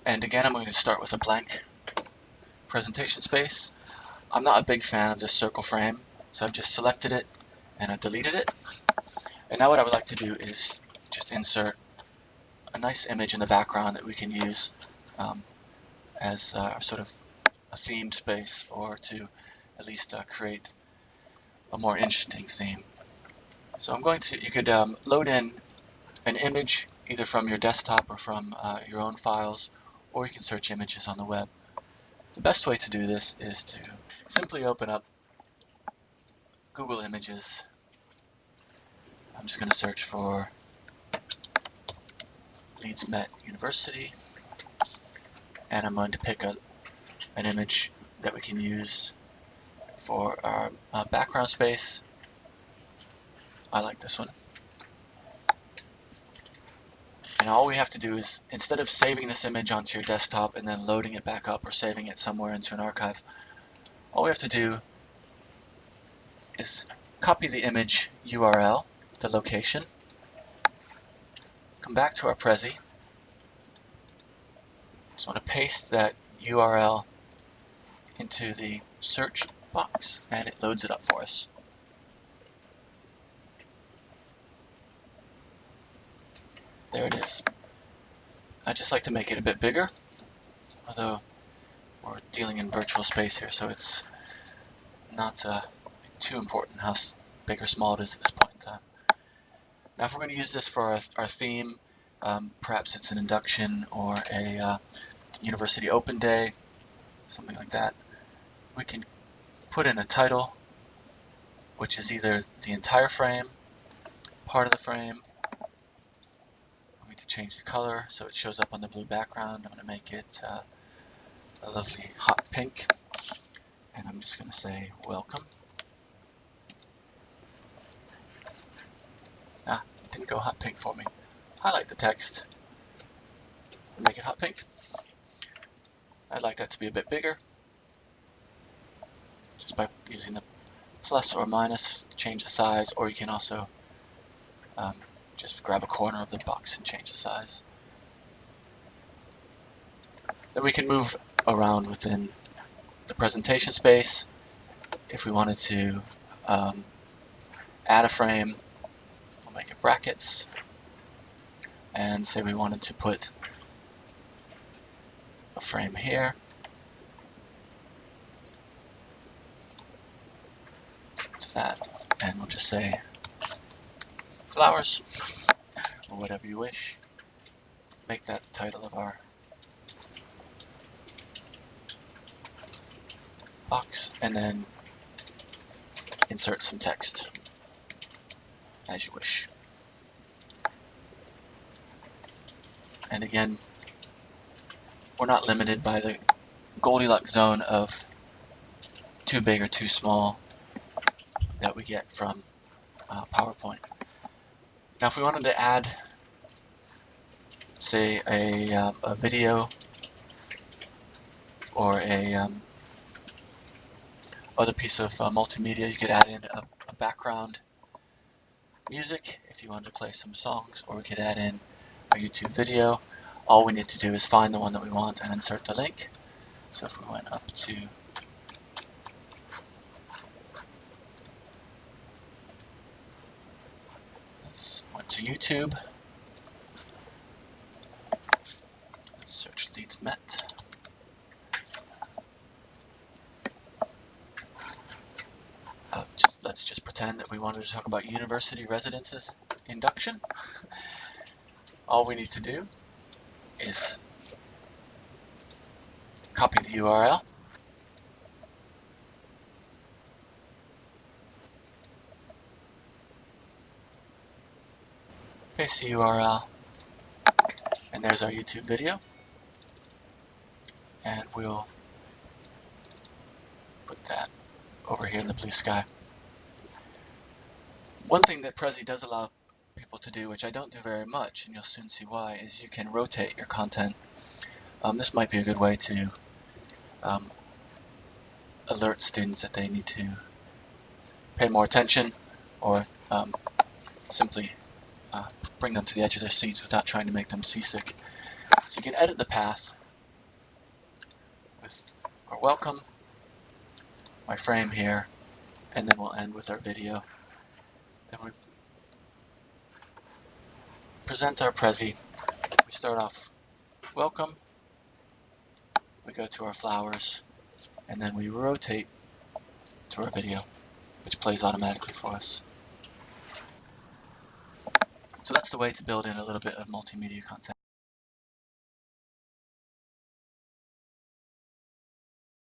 And again, I'm going to start with a blank presentation space. I'm not a big fan of this circle frame, so I've just selected it and I deleted it. And now what I would like to do is just insert a nice image in the background that we can use as sort of a themed space, or to at least create a more interesting theme. So I'm going to, you could load in an image either from your desktop or from your own files, or you can search images on the web. The best way to do this is to simply open up Google Images. I'm just going to search for Leeds Met University, and I'm going to pick an image that we can use for our background space. I like this one. And all we have to do is, instead of saving this image onto your desktop and then loading it back up or saving it somewhere into an archive, all we have to do is copy the image URL, the location, come back to our Prezi. Just want to paste that URL into the search box, and it loads it up for us. There it is. I just like to make it a bit bigger, although we're dealing in virtual space here, so it's not too important how big or small it is at this point in time. Now, if we're going to use this for our theme, perhaps it's an induction or a university open day, something like that, we can put in a title, which is either the entire frame, part of the frame. I'm going to change the color so it shows up on the blue background. I'm going to make it a lovely hot pink, and I'm just going to say welcome. It didn't go hot pink for me. Highlight the text, make it hot pink. I'd like that to be a bit bigger, just by using the plus or minus to change the size, or you can also just grab a corner of the box and change the size. Then we can move around within the presentation space. If we wanted to add a frame, we'll make it brackets, and say we wanted to put a frame here. To that, and we'll just say flowers, or whatever you wish. Make that the title of our box, and then insert some text as you wish. And again, we're not limited by the Goldilocks zone of too big or too small that we get from PowerPoint. Now, if we wanted to add, say, a video or a other piece of multimedia, you could add in a background music if you wanted to play some songs, or we could add in a YouTube video. All we need to do is find the one that we want and insert the link. So if we went up to YouTube, let's search Leeds Met. Let's just pretend that we wanted to talk about university residences induction. All we need to do is copy the URL, paste the URL, and there's our YouTube video, and we'll put that over here in the blue sky. One thing that Prezi does allow people to do, which I don't do very much, and you'll soon see why, is you can rotate your content. This might be a good way to alert students that they need to pay more attention, or simply bring them to the edge of their seats without trying to make them seasick. So you can edit the path with our welcome, my frame here, and then we'll end with our video. Then we present our Prezi. We start off welcome, we go to our flowers, and then we rotate to our video, which plays automatically for us. So that's the way to build in a little bit of multimedia content.